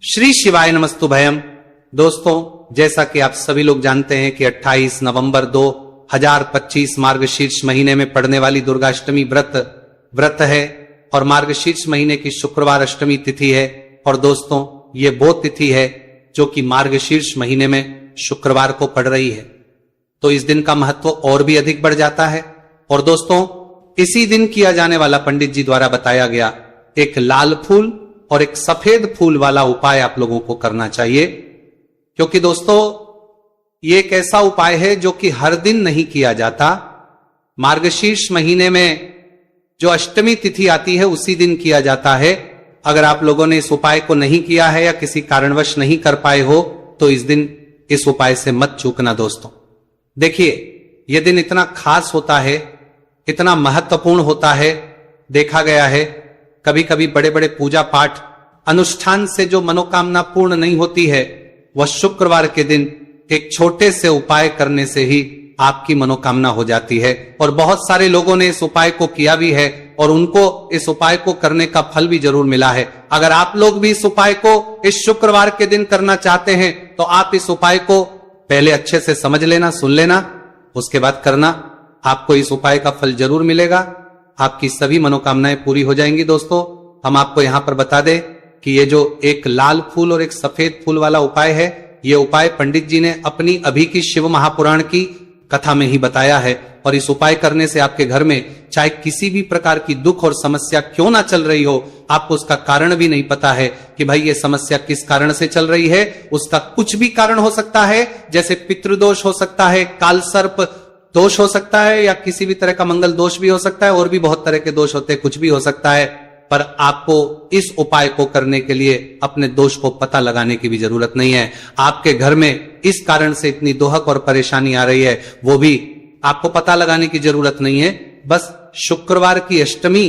श्री शिवाय नमस्तुभयम। दोस्तों, जैसा कि आप सभी लोग जानते हैं कि 28 नवंबर 2025 मार्गशीर्ष महीने में पड़ने वाली दुर्गाष्टमी व्रत है और मार्गशीर्ष महीने की शुक्रवार अष्टमी तिथि है। और दोस्तों, ये वो तिथि है जो कि मार्गशीर्ष महीने में शुक्रवार को पड़ रही है, तो इस दिन का महत्व और भी अधिक बढ़ जाता है। और दोस्तों, इसी दिन किया जाने वाला पंडित जी द्वारा बताया गया एक लाल फूल और एक सफेद फूल वाला उपाय आप लोगों को करना चाहिए, क्योंकि दोस्तों ये एक ऐसा उपाय है जो कि हर दिन नहीं किया जाता। मार्गशीर्ष महीने में जो अष्टमी तिथि आती है उसी दिन किया जाता है। अगर आप लोगों ने इस उपाय को नहीं किया है या किसी कारणवश नहीं कर पाए हो तो इस दिन इस उपाय से मत चूकना। दोस्तों देखिए, यह दिन इतना खास होता है, इतना महत्वपूर्ण होता है। देखा गया है कभी कभी बड़े बड़े पूजा पाठ अनुष्ठान से जो मनोकामना पूर्ण नहीं होती है, वह शुक्रवार के दिन एक छोटे से उपाय करने से ही आपकी मनोकामना हो जाती है। और बहुत सारे लोगों ने इस उपाय को किया भी है और उनको इस उपाय को करने का फल भी जरूर मिला है। अगर आप लोग भी इस उपाय को इस शुक्रवार के दिन करना चाहते हैं तो आप इस उपाय को पहले अच्छे से समझ लेना, सुन लेना, उसके बाद करना। आपको इस उपाय का फल जरूर मिलेगा, आपकी सभी मनोकामनाएं पूरी हो जाएंगी। दोस्तों, हम आपको यहां पर बता दें कि ये जो एक लाल फूल और एक सफेद फूल वाला उपाय है, ये उपाय पंडित जी ने अपनी अभी की शिव महापुराण की कथा में ही बताया है। और इस उपाय करने से आपके घर में चाहे किसी भी प्रकार की दुख और समस्या क्यों ना चल रही हो, आपको उसका कारण भी नहीं पता है कि भाई ये समस्या किस कारण से चल रही है, उसका कुछ भी कारण हो सकता है। जैसे पितृदोष हो सकता है, काल सर्प दोष हो सकता है, या किसी भी तरह का मंगल दोष भी हो सकता है, और भी बहुत तरह के दोष होते हैं, कुछ भी हो सकता है। पर आपको इस उपाय को करने के लिए अपने दोष को पता लगाने की भी जरूरत नहीं है। आपके घर में इस कारण से इतनी दोहक और परेशानी आ रही है, वो भी आपको पता लगाने की जरूरत नहीं है। बस शुक्रवार की अष्टमी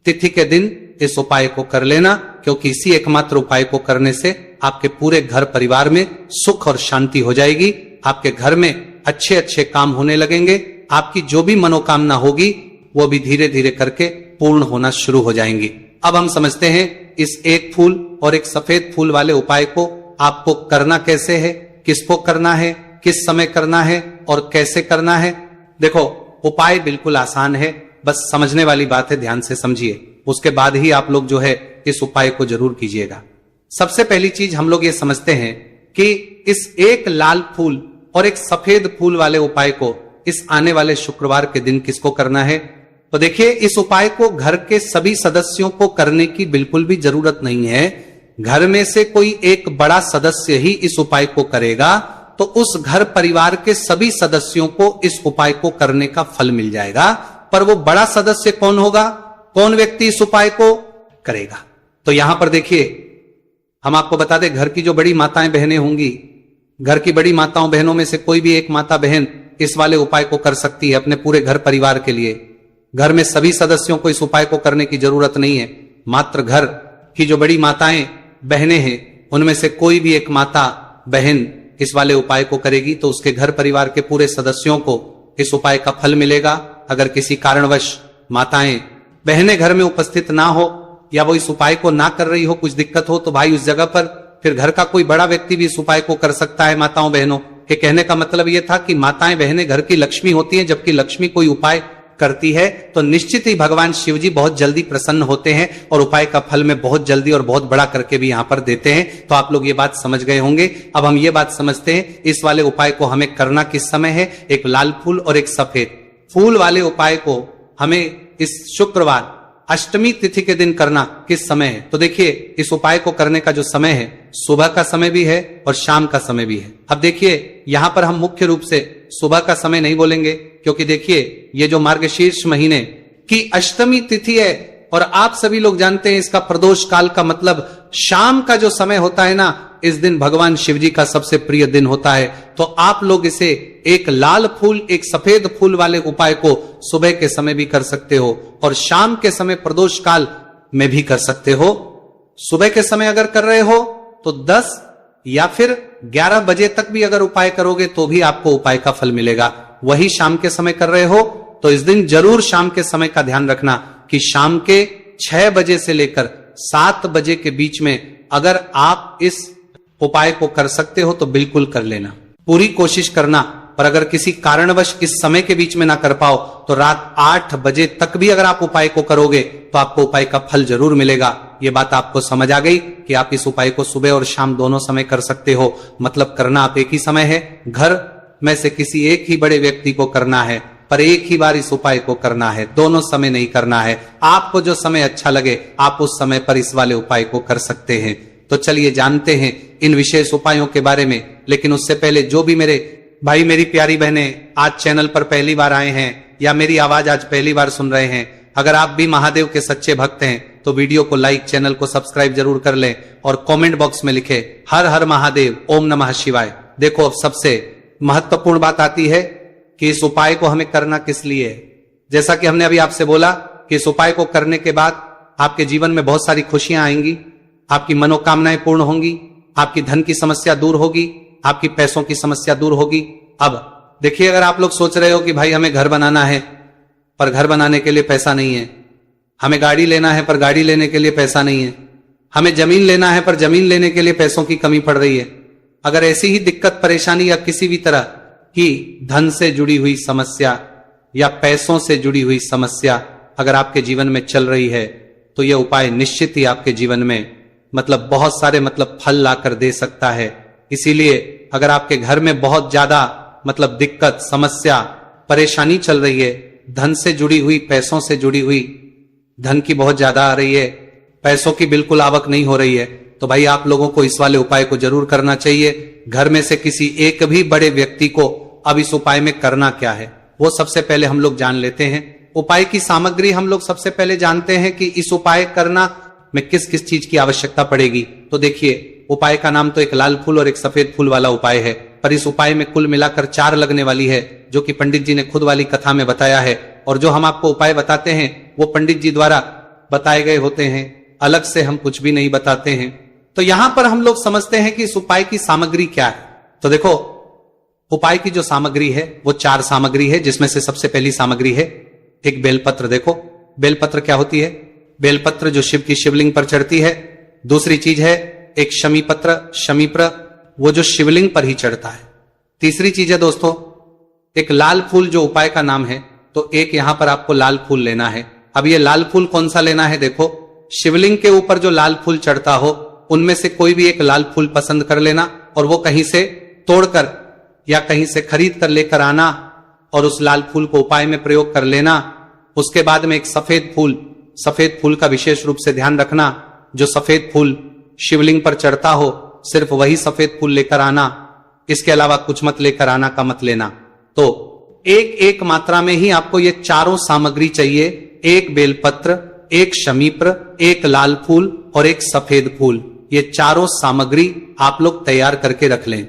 तिथि के दिन इस उपाय को कर लेना, क्योंकि इसी एकमात्र उपाय को करने से आपके पूरे घर परिवार में सुख और शांति हो जाएगी। आपके घर में अच्छे अच्छे काम होने लगेंगे। आपकी जो भी मनोकामना होगी वो भी धीरे धीरे करके पूर्ण होना शुरू हो जाएंगी। अब हम समझते हैं इस एक फूल और एक सफेद फूल वाले उपाय को आपको करना कैसे है, किसको करना है, किस समय करना है और कैसे करना है। देखो, उपाय बिल्कुल आसान है, बस समझने वाली बात है, ध्यान से समझिए। उसके बाद ही आप लोग जो है इस उपाय को जरूर कीजिएगा। सबसे पहली चीज हम लोग ये समझते हैं कि इस एक लाल फूल और एक सफेद फूल वाले उपाय को इस आने वाले शुक्रवार के दिन किसको करना है। तो देखिए, इस उपाय को घर के सभी सदस्यों को करने की बिल्कुल भी जरूरत नहीं है। घर में से कोई एक बड़ा सदस्य ही इस उपाय को करेगा तो उस घर परिवार के सभी सदस्यों को इस उपाय को करने का फल मिल जाएगा। पर वो बड़ा सदस्य कौन होगा, कौन व्यक्ति इस उपाय को करेगा। तो यहां पर देखिए, हम आपको बता दें, घर की जो बड़ी माताएं बहनें होंगी, घर की बड़ी माताओं बहनों में से कोई भी एक माता बहन इस वाले उपाय को कर सकती है अपने पूरे घर परिवार के लिए। घर में सभी सदस्यों को इस उपाय को करने की जरूरत नहीं है। मात्र घर की जो बड़ी माताएं बहनें हैं उनमें से कोई भी एक माता बहन इस वाले उपाय को करेगी तो उसके घर परिवार के पूरे सदस्यों को इस उपाय का फल मिलेगा। अगर किसी कारणवश माताएं बहनें घर में उपस्थित ना हो या वो इस उपाय को ना कर रही हो, कुछ दिक्कत हो, तो भाई उस जगह पर फिर घर का कोई बड़ा व्यक्ति भी इस उपाय को कर सकता है। माताओं बहनों के कहने का मतलब यह था कि माताएं बहनें घर की लक्ष्मी होती हैं, जबकि लक्ष्मी कोई उपाय करती है तो निश्चित ही भगवान शिव जी बहुत जल्दी प्रसन्न होते हैं और उपाय का फल में बहुत जल्दी और बहुत बड़ा करके भी यहां पर देते हैं। तो आप लोग ये बात समझ गए होंगे। अब हम ये बात समझते हैं इस वाले उपाय को हमें करना किस समय है। एक लाल फूल और एक सफेद फूल वाले उपाय को हमें इस शुक्रवार अष्टमी तिथि के दिन करना किस समय है। तो देखिए, इस उपाय को करने का जो समय है, सुबह का समय भी है और शाम का समय भी है। अब देखिए, यहां पर हम मुख्य रूप से सुबह का समय नहीं बोलेंगे, क्योंकि देखिए ये जो मार्गशीर्ष महीने की अष्टमी तिथि है और आप सभी लोग जानते हैं इसका प्रदोष काल का मतलब शाम का जो समय होता है ना, इस दिन भगवान शिव जी का सबसे प्रिय दिन होता है। तो आप लोग इसे एक लाल फूल एक सफेद फूल वाले उपाय को सुबह के समय भी कर सकते हो और शाम के समय प्रदोष काल में भी कर सकते हो। सुबह के समय अगर कर रहे हो तो 10 या फिर 11 बजे तक भी अगर उपाय करोगे तो भी आपको उपाय का फल मिलेगा। वही शाम के समय कर रहे हो तो इस दिन जरूर शाम के समय का ध्यान रखना कि शाम के 6 बजे से लेकर 7 बजे के बीच में अगर आप इस उपाय को कर सकते हो तो बिल्कुल कर लेना, पूरी कोशिश करना। पर अगर किसी कारणवश इस समय के बीच में ना कर पाओ तो रात 8 बजे तक भी अगर आप उपाय को करोगे तो आपको उपाय का फल जरूर मिलेगा। ये बात आपको समझ आ गई कि आप इस उपाय को सुबह और शाम दोनों समय कर सकते हो। मतलब करना आप एक ही समय है, घर में से किसी एक ही बड़े व्यक्ति को करना है, पर एक ही बार इस उपाय को करना है, दोनों समय नहीं करना है। आपको जो समय अच्छा लगे आप उस समय पर इस वाले उपाय को कर सकते हैं। तो चलिए जानते हैं इन विशेष उपायों के बारे में। लेकिन उससे पहले जो भी मेरे भाई मेरी प्यारी बहनें आज चैनल पर पहली बार आए हैं या मेरी आवाज आज पहली बार सुन रहे हैं, अगर आप भी महादेव के सच्चे भक्त हैं तो वीडियो को लाइक, चैनल को सब्सक्राइब जरूर कर लें और कमेंट बॉक्स में लिखे हर हर महादेव, ओम नमः शिवाय। देखो अब सबसे महत्वपूर्ण बात आती है कि इस उपाय को हमें करना किस लिए है। जैसा कि हमने अभी आपसे बोला कि इस उपाय को करने के बाद आपके जीवन में बहुत सारी खुशियां आएंगी, आपकी मनोकामनाएं पूर्ण होंगी, आपकी धन की समस्या दूर होगी, आपकी पैसों की समस्या दूर होगी। अब देखिए, अगर आप लोग सोच रहे हो कि भाई हमें घर बनाना है पर घर बनाने के लिए पैसा नहीं है, हमें गाड़ी लेना है पर गाड़ी लेने के लिए पैसा नहीं है, हमें जमीन लेना है पर जमीन लेने के लिए पैसों की कमी पड़ रही है, अगर ऐसी ही दिक्कत परेशानी या किसी भी तरह की धन से जुड़ी हुई समस्या या पैसों से जुड़ी हुई समस्या अगर आपके जीवन में चल रही है तो यह उपाय निश्चित ही आपके जीवन में बहुत सारे फल लाकर दे सकता है। इसीलिए अगर आपके घर में बहुत ज्यादा दिक्कत, समस्या, परेशानी चल रही है, धन से जुड़ी हुई, पैसों से जुड़ी हुई, धन की बहुत ज्यादा आ रही है, पैसों की बिल्कुल आवक नहीं हो रही है, तो भाई आप लोगों को इस वाले उपाय को जरूर करना चाहिए। घर में से किसी एक भी बड़े व्यक्ति को अब इस उपाय में करना क्या है वो सबसे पहले हम लोग जान लेते हैं। उपाय की सामग्री हम लोग सबसे पहले जानते हैं कि इस उपाय करना में किस किस चीज की आवश्यकता पड़ेगी। तो देखिए, उपाय का नाम तो एक लाल फूल और एक सफेद फूल वाला उपाय है, पर इस उपाय में कुल मिलाकर 4 लगने वाली है, जो कि पंडित जी ने खुद वाली कथा में बताया है। और जो हम आपको उपाय बताते हैं वो पंडित जी द्वारा बताए गए होते हैं, अलग से हम कुछ भी नहीं बताते हैं। तो यहां पर हम लोग समझते हैं कि इस उपाय की सामग्री क्या है। तो देखो, उपाय की जो सामग्री है वो 4 सामग्री है, जिसमें से सबसे पहली सामग्री है एक बेलपत्र। देखो बेलपत्र क्या होती है, बेलपत्र जो शिव की शिवलिंग पर चढ़ती है। दूसरी चीज है एक शमीपत्र, शमीप्र वो जो शिवलिंग पर ही चढ़ता है। तीसरी चीज है दोस्तों एक लाल फूल, जो उपाय का नाम है। तो एक यहां पर आपको लाल फूल लेना है। अब ये लाल फूल कौन सा लेना है, देखो शिवलिंग के ऊपर जो लाल फूल चढ़ता हो उनमें से कोई भी एक लाल फूल पसंद कर लेना और वो कहीं से तोड़कर या कहीं से खरीद कर लेकर आना और उस लाल फूल को उपाय में प्रयोग कर लेना। उसके बाद में एक सफेद फूल का विशेष रूप से ध्यान रखना, जो सफेद फूल शिवलिंग पर चढ़ता हो सिर्फ वही सफेद फूल लेकर आना, इसके अलावा कुछ मत लेकर आना का मत लेना। तो एक एक मात्रा में ही आपको ये चारों सामग्री चाहिए, एक बेलपत्र, एक शमीप्र, एक लाल फूल और एक सफेद फूल। ये चारों सामग्री आप लोग तैयार करके रख लें।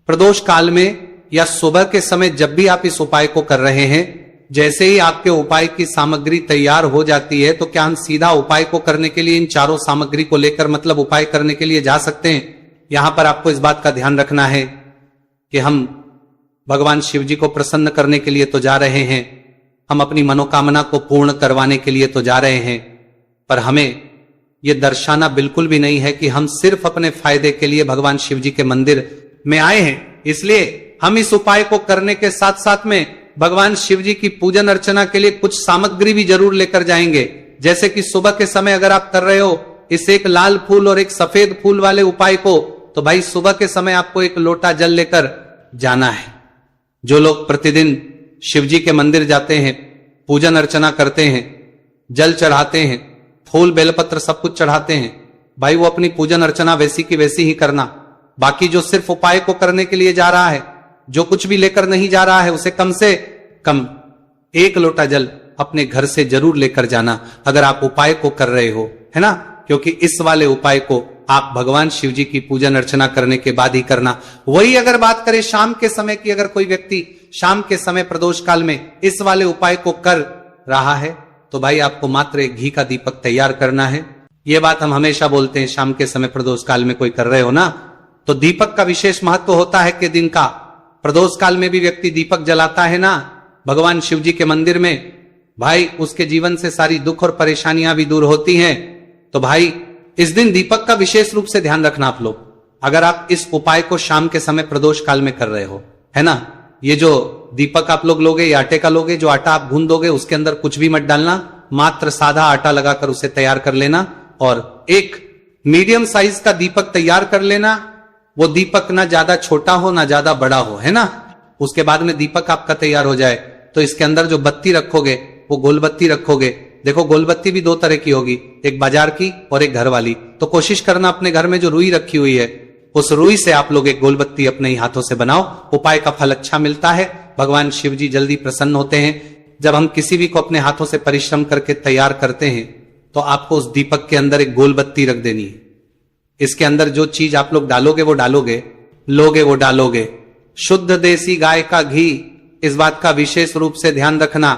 प्रदोष काल में या सुबह के समय जब भी आप इस उपाय को कर रहे हैं, जैसे ही आपके उपाय की सामग्री तैयार हो जाती है तो क्या हम सीधा उपाय को करने के लिए इन चारों सामग्री को लेकर उपाय करने के लिए जा सकते हैं। यहां पर आपको इस बात का ध्यान रखना है कि हम भगवान शिव जी को प्रसन्न करने के लिए तो जा रहे हैं, हम अपनी मनोकामना को पूर्ण करवाने के लिए तो जा रहे हैं, पर हमें यह दर्शाना बिल्कुल भी नहीं है कि हम सिर्फ अपने फायदे के लिए भगवान शिव जी के मंदिर में आए हैं। इसलिए हम इस उपाय को करने के साथ साथ में भगवान शिव जी की पूजन अर्चना के लिए कुछ सामग्री भी जरूर लेकर जाएंगे। जैसे कि सुबह के समय अगर आप कर रहे हो इस एक लाल फूल और एक सफेद फूल वाले उपाय को, तो भाई सुबह के समय आपको एक लोटा जल लेकर जाना है। जो लोग प्रतिदिन शिव जी के मंदिर जाते हैं, पूजन अर्चना करते हैं, जल चढ़ाते हैं, फूल बेलपत्र सब कुछ चढ़ाते हैं, भाई वो अपनी पूजन अर्चना वैसी की वैसी ही करना। बाकी जो सिर्फ उपाय को करने के लिए जा रहा है, जो कुछ भी लेकर नहीं जा रहा है, उसे कम से कम 1 लोटा जल अपने घर से जरूर लेकर जाना अगर आप उपाय को कर रहे हो, है ना। क्योंकि इस वाले उपाय को आप भगवान शिव जी की पूजन अर्चना करने के बाद ही करना। वही अगर बात करें शाम के समय की, अगर कोई व्यक्ति शाम के समय प्रदोष काल में इस वाले उपाय को कर रहा है तो भाई आपको मात्र एक घी का दीपक तैयार करना है। यह बात हम हमेशा बोलते हैं, शाम के समय प्रदोष काल में कोई कर रहे हो ना, तो दीपक का विशेष महत्व होता है कि दिन का प्रदोष काल में भी व्यक्ति दीपक जलाता है ना भगवान शिव जी के मंदिर में, भाई उसके जीवन से सारी दुख और परेशानियां भी दूर होती हैं। तो भाई इस दिन दीपक का विशेष रूप से ध्यान रखना आप लोग। अगर आप इस उपाय को शाम के समय प्रदोष काल में कर रहे हो, है ना, ये जो दीपक आप लोग लोगे, ये आटे का लोगे, जो आटा आप गूंद दोगे उसके अंदर कुछ भी मत डालना, मात्र सादा आटा लगाकर उसे तैयार कर लेना और एक मीडियम साइज का दीपक तैयार कर लेना। वो दीपक ना ज्यादा छोटा हो ना ज्यादा बड़ा हो, है ना। उसके बाद में दीपक आपका तैयार हो जाए तो इसके अंदर जो बत्ती रखोगे वो गोल बत्ती रखोगे। देखो गोल बत्ती भी दो तरह की होगी, एक बाजार की और एक घर वाली। तो कोशिश करना अपने घर में जो रुई रखी हुई है उस रुई से आप लोग एक गोल बत्ती अपने ही हाथों से बनाओ। उपाय का फल अच्छा मिलता है, भगवान शिव जी जल्दी प्रसन्न होते हैं। जब हम किसी भी को अपने हाथों से परिश्रम करके तैयार करते हैं तो आपको उस दीपक के अंदर एक गोल बत्ती रख देनी है। इसके अंदर जो चीज आप लोग डालोगे वो डालोगे, लोगे वो डालोगे। शुद्ध देसी गाय का घी, इस बात का विशेष रूप से ध्यान रखना,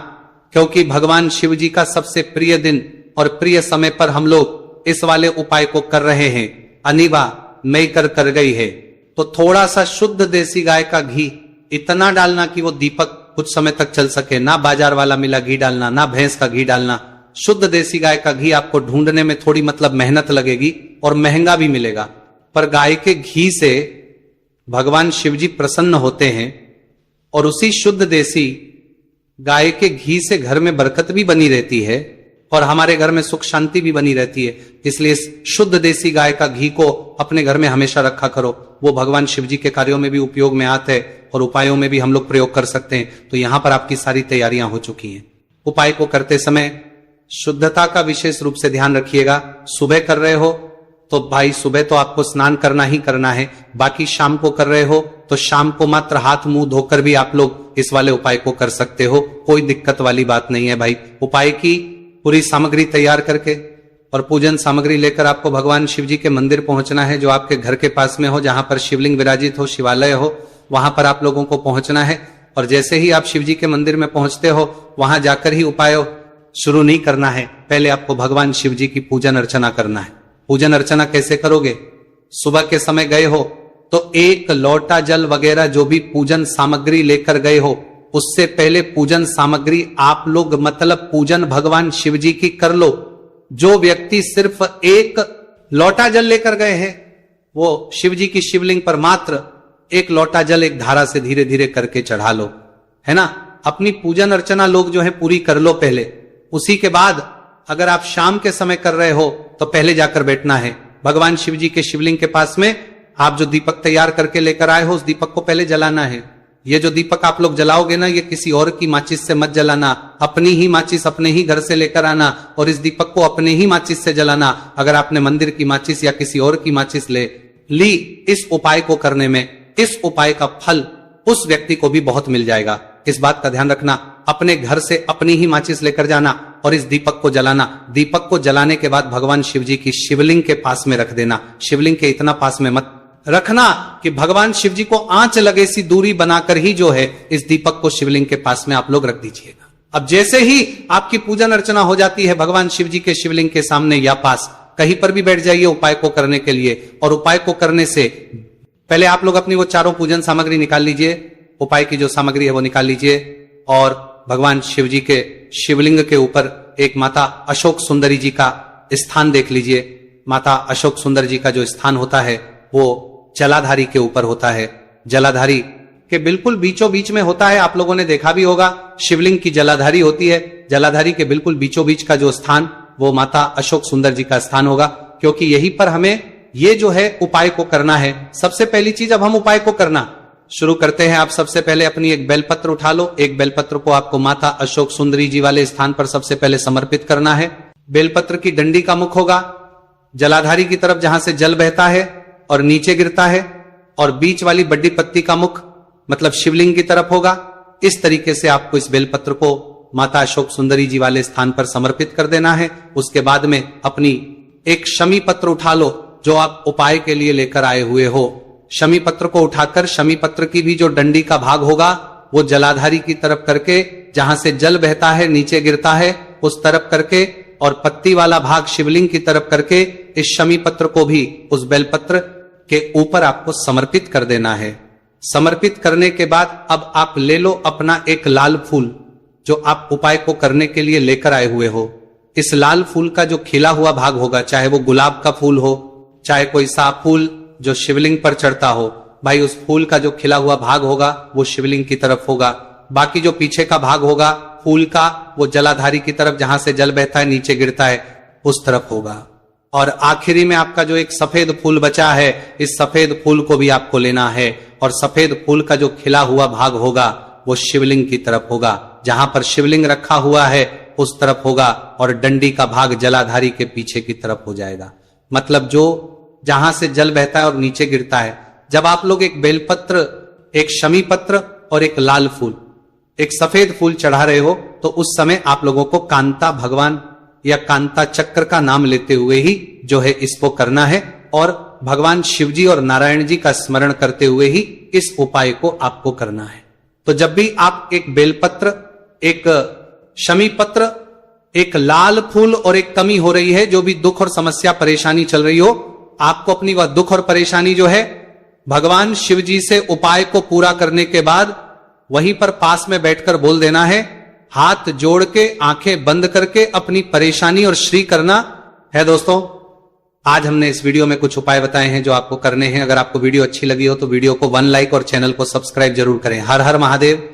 क्योंकि भगवान शिव जी का सबसे प्रिय दिन और प्रिय समय पर हम लोग इस वाले उपाय को कर रहे हैं। अनिवा मैं कर गई है, तो थोड़ा सा शुद्ध देसी गाय का घी इतना डालना कि वो दीपक कुछ समय तक चल सके। ना बाजार वाला मिला घी डालना, ना भैंस का घी डालना। शुद्ध देसी गाय का घी आपको ढूंढने में थोड़ी मतलब मेहनत लगेगी और महंगा भी मिलेगा, पर गाय के घी से भगवान शिव जी प्रसन्न होते हैं और उसी शुद्ध देसी गाय के घी से घर में बरकत भी बनी रहती है और हमारे घर में सुख शांति भी बनी रहती है। इसलिए शुद्ध देसी गाय का घी को अपने घर में हमेशा रखा करो। वो भगवान शिव जी के कार्यों में भी उपयोग में आते हैं और उपायों में भी हम लोग प्रयोग कर सकते हैं। तो यहां पर आपकी सारी तैयारियां हो चुकी हैं। उपाय को करते समय शुद्धता का विशेष रूप से ध्यान रखिएगा। सुबह कर रहे हो तो भाई सुबह तो आपको स्नान करना ही करना है, बाकी शाम को कर रहे हो तो शाम को मात्र हाथ मुंह धोकर भी आप लोग इस वाले उपाय को कर सकते हो। कोई दिक्कत वाली बात नहीं है भाई। उपाय की पूरी सामग्री तैयार करके और पूजन सामग्री लेकर आपको भगवान शिव जी के मंदिर पहुंचना है, जो आपके घर के पास में हो, जहां पर शिवलिंग विराजित हो, शिवालय हो, वहां पर आप लोगों को पहुंचना है। और जैसे ही आप शिव जी के मंदिर में पहुंचते हो वहां जाकर ही उपाय शुरू नहीं करना है, पहले आपको भगवान शिव जी की पूजन अर्चना करना है। पूजन अर्चना कैसे करोगे? सुबह के समय गए हो तो एक लोटा जल वगैरह जो भी पूजन सामग्री लेकर गए हो, उससे पहले पूजन सामग्री आप लोग मतलब पूजन भगवान शिव जी की कर लो। जो व्यक्ति सिर्फ एक लोटा जल लेकर गए हैं वो शिव जी की शिवलिंग पर मात्र एक लोटा जल एक धारा से धीरे धीरे करके चढ़ा लो, है ना। अपनी पूजन अर्चना लोग जो है पूरी कर लो पहले। उसी के बाद अगर आप शाम के समय कर रहे हो तो पहले जाकर बैठना है भगवान शिव जी के शिवलिंग के पास में। आप जो दीपक तैयार करके लेकर आए हो उस दीपक को पहले जलाना है। ये जो दीपक आप लोग जलाओगे ना, ये किसी और की माचिस से मत जलाना, अपनी ही माचिस अपने ही घर से लेकर आना और इस दीपक को अपने ही माचिस से जलाना। अगर आपने मंदिर की माचिस या किसी और की माचिस ले ली इस उपाय को करने में, इस उपाय का फल उस व्यक्ति को भी बहुत मिल जाएगा। इस बात का ध्यान रखना, अपने घर से अपनी ही माचिस लेकर जाना और इस दीपक को जलाना। दीपक को जलाने के बाद भगवान शिव जी की शिवलिंग के पास में रख देना। शिवलिंग के इतना पास में मत रखना कि भगवान शिव जी को आंच लगे सी दूरी बनाकर ही जो है इस दीपक को शिवलिंग के पास में आप लोग रख दीजिएगा। अब जैसे ही आपकी पूजन अर्चना हो जाती है भगवान शिव जी के शिवलिंग के सामने या पास कहीं पर भी बैठ जाइए उपाय को करने के लिए। और उपाय को करने से पहले आप लोग अपनी वो चारों पूजन सामग्री निकाल लीजिए, उपाय की जो सामग्री है वो निकाल लीजिए और भगवान शिव जी के शिवलिंग के ऊपर एक माता अशोक सुंदरी जी का स्थान देख लीजिए। माता अशोक सुंदर जी का जो स्थान होता है वो जलाधारी के ऊपर होता है। जलाधारी के बिल्कुल बीचों बीच में होता है। आप लोगों ने देखा भी होगा शिवलिंग की जलाधारी होती है। जलाधारी के बिल्कुल बीचों बीच का जो स्थान वो माता अशोक सुंदर जी का स्थान होगा, क्योंकि यहीं पर हमें ये जो है उपाय को करना है। सबसे पहली चीज, अब हम उपाय को करना शुरू करते हैं। आप सबसे पहले अपनी एक बेलपत्र उठा लो। एक बेलपत्र को आपको माता अशोक सुंदरी जी वाले स्थान पर सबसे पहले समर्पित करना है। बेलपत्र की डंडी का मुख होगा जलाधारी की तरफ जहां से जल बहता है और नीचे गिरता है, और बीच वाली बड्डी पत्ती का मुख मतलब शिवलिंग की तरफ होगा। इस तरीके से आपको इस बेलपत्र को माता अशोक सुंदरी जी वाले स्थान पर समर्पित कर देना है। उसके बाद में अपनी एक शमी पत्र उठा लो जो आप उपाय के लिए लेकर आए हुए हो। शमी पत्र को उठाकर शमी पत्र की भी जो डंडी का भाग होगा वो जलाधारी की तरफ करके, जहां से जल बहता है नीचे गिरता है उस तरफ करके, और पत्ती वाला भाग शिवलिंग की तरफ करके इस शमी पत्र को भी उस बेलपत्र के ऊपर आपको समर्पित कर देना है। समर्पित करने के बाद अब आप ले लो अपना एक लाल फूल जो आप उपाय को करने के लिए लेकर आए हुए हो। इस लाल फूल का जो खिला हुआ भाग होगा, चाहे वो गुलाब का फूल हो, चाहे कोई सा फूल जो शिवलिंग पर चढ़ता हो, भाई उस फूल का जो खिला हुआ भाग होगा वो शिवलिंग की तरफ होगा। बाकी जो पीछे का भाग होगा फूल का, वो जलाधारी की तरफ, जहां से जल बहता है नीचे गिरता है, उस तरफ होगा। और आखिरी में आपका जो एक सफेद फूल बचा है, इस सफेद फूल को भी आपको लेना है और सफेद फूल का जो खिला हुआ भाग होगा वो शिवलिंग की तरफ होगा, जहां पर शिवलिंग रखा हुआ है उस तरफ होगा, और डंडी का भाग जलाधारी के पीछे की तरफ हो जाएगा। मतलब जो जहां से जल बहता है और नीचे गिरता है। जब आप लोग एक बेलपत्र, एक शमी पत्र और एक लाल फूल, एक सफेद फूल चढ़ा रहे हो, तो उस समय आप लोगों को कांता भगवान या कांता चक्र का नाम लेते हुए ही जो है इसको करना है, और भगवान शिवजी और नारायण जी का स्मरण करते हुए ही इस उपाय को आपको करना है। तो जब भी आप एक बेलपत्र, एक शमी पत्र, एक लाल फूल और एक कमी हो रही है, जो भी दुख और समस्या परेशानी चल रही हो, आपको अपनी वह दुख और परेशानी जो है भगवान शिव जी से उपाय को पूरा करने के बाद वहीं पर पास में बैठकर बोल देना है, हाथ जोड़ के आंखें बंद करके अपनी परेशानी और श्री करना है। दोस्तों, आज हमने इस वीडियो में कुछ उपाय बताए हैं जो आपको करने हैं। अगर आपको वीडियो अच्छी लगी हो तो वीडियो को 1 लाइक और चैनल को सब्सक्राइब जरूर करें। हर हर महादेव।